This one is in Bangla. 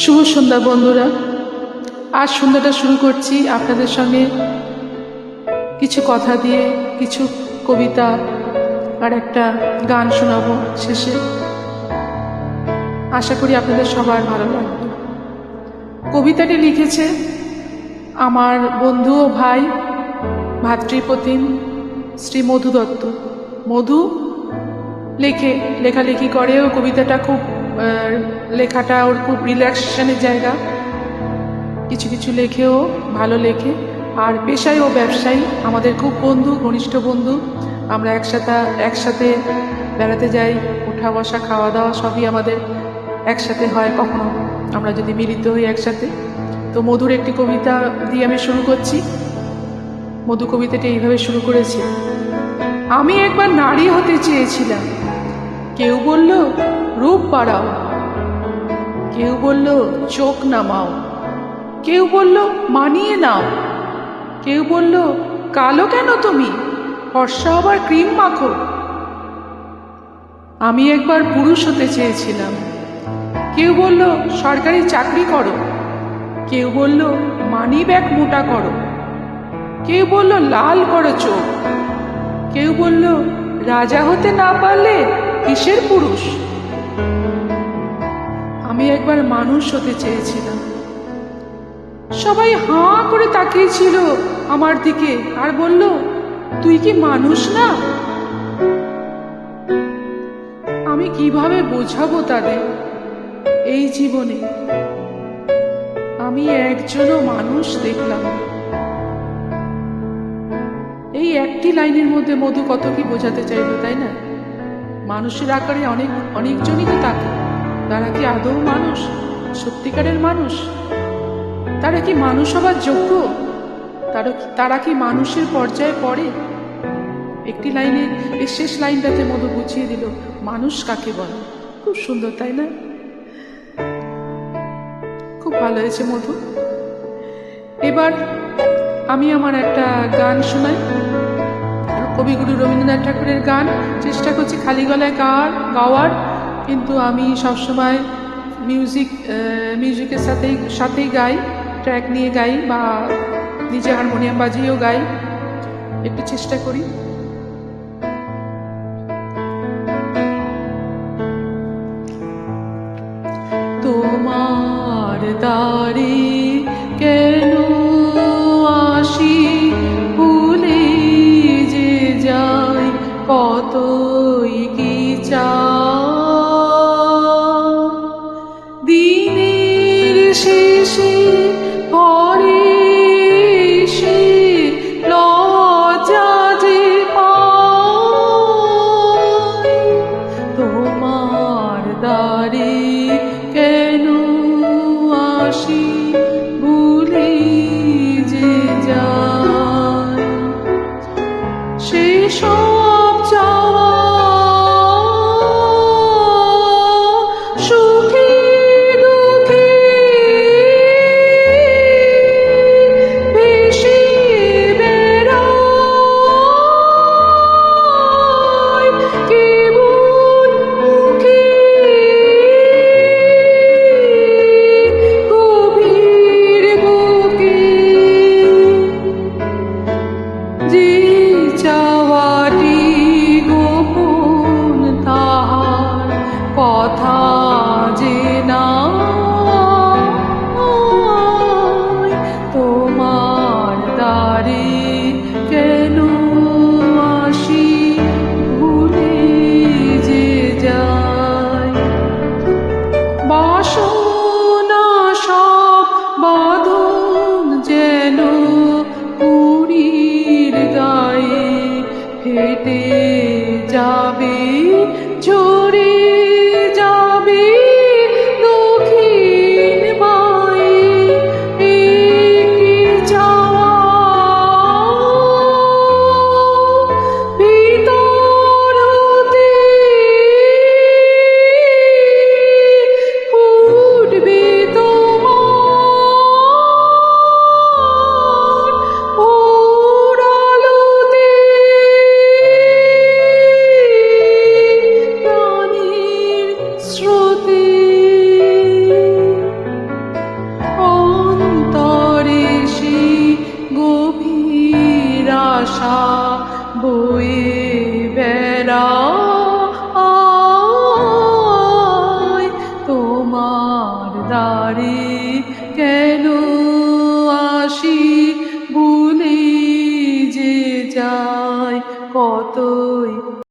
শুভ সন্ধ্যা বন্ধুরা। আজ সন্ধ্যাটা শুরু করছি আপনাদের সঙ্গে কিছু কথা দিয়ে, কিছু কবিতা আর একটা গান শোনাবো শেষে। আশা করি আপনাদের সবার ভালো লাগবে। কবিতাটি লিখেছে আমার বন্ধু ও ভাই ভাতৃপ্রতিম শ্রী মধু দত্ত। মধু লেখালেখি করে। ও কবিতাটা খুব লেখাটা ওর খুব রিল্যাক্সেশনের জায়গা। কিছু কিছু লেখেও ভালো লেখে। আর পেশায় ও ব্যবসায়ী, আমাদের খুব বন্ধু, ঘনিষ্ঠ বন্ধু। আমরা একসাথে বেড়াতে যাই, ওঠা বসা খাওয়া দাওয়া সবই আমাদের একসাথে হয়। কখনো আমরা যদি মিলিত হই একসাথে। তো মধুর একটি কবিতা দিয়ে আমি শুরু করছি। মধু কবিতাটি এইভাবে শুরু করেছি। আমি একবার নারী হতে চেয়েছিলাম, কেউ বলল রূপ বাড়াও, কেউ বলল চোখ নামাও, কেউ বলল মানিয়ে নাও, কেউ বলল কালো কেন তুমি, ফর্সা আবার ক্রিম মাখো। আমি একবার পুরুষ হতে চেয়েছিলাম, কেউ বলল সরকারি চাকরি করো, কেউ বলল মানি ব্যাগ মোটা করো, কেউ বলল লাল করো চোখ, কেউ বলল রাজা হতে না পারলে কিসের পুরুষ। আমি একবার মানুষ হতে চেয়েছিলাম, সবাই হাঁ করে তাকিয়েছিল আমার দিকে আর বলল তুই কি মানুষ না। আমি কিভাবে বোঝাবো তাদের এই জীবনে আমি একজনও মানুষ দেখলাম। এই একটি লাইনের মধ্যে মধু কত কি বোঝাতে চাইল, তাই না? মানুষের আকারে অনেকজনই তো থাকে। তারা কি আদৌ মানুষ, সত্যিকারের মানুষ? তারা কি মানুষ হবার যোগ্য? তারা কি মানুষের পর্যায়ে পড়ে? একটি লাইনে, এই শেষ লাইনটাতে মধু বুঝিয়ে দিল মানুষ কাকে বলে। খুব সুন্দর, তাই না? খুব ভালো হয়েছে মধু। এবার আমি আমার একটা গান শোনাই, কবিগুরু রবীন্দ্রনাথ ঠাকুরের গান। চেষ্টা করছি খালি গলায় গাওয়ার, কিন্তু আমি সবসময় মিউজিকের সাথেই গাই, ট্র্যাক নিয়ে গাই বা নিজে হারমোনিয়াম বাজিয়েও গাই। একটু চেষ্টা করি। তোমার দ্বারে কেন আসি, ভুলে যে যাই কতই কি চাই। দিনের শেষে ঘরে এসে লজ্জা যে পাই, তোমার দ্বারে কেন আসি, ভুলে যে যাই। সেসব চাওয়া সুখে দুঃখে ভেসে বেড়াই কেবল মুখে, গভীর বুকে যে চাওয়াটি গোপন, তাহার কথা যে নাই। তোমার দ্বারে কেন আসি, ভুলে যে যাই। বাসনা সব বাঁধন যেন পুরীর গায়ে হেঁটে যাবে, ঝরে যাবে দুঃখের কতই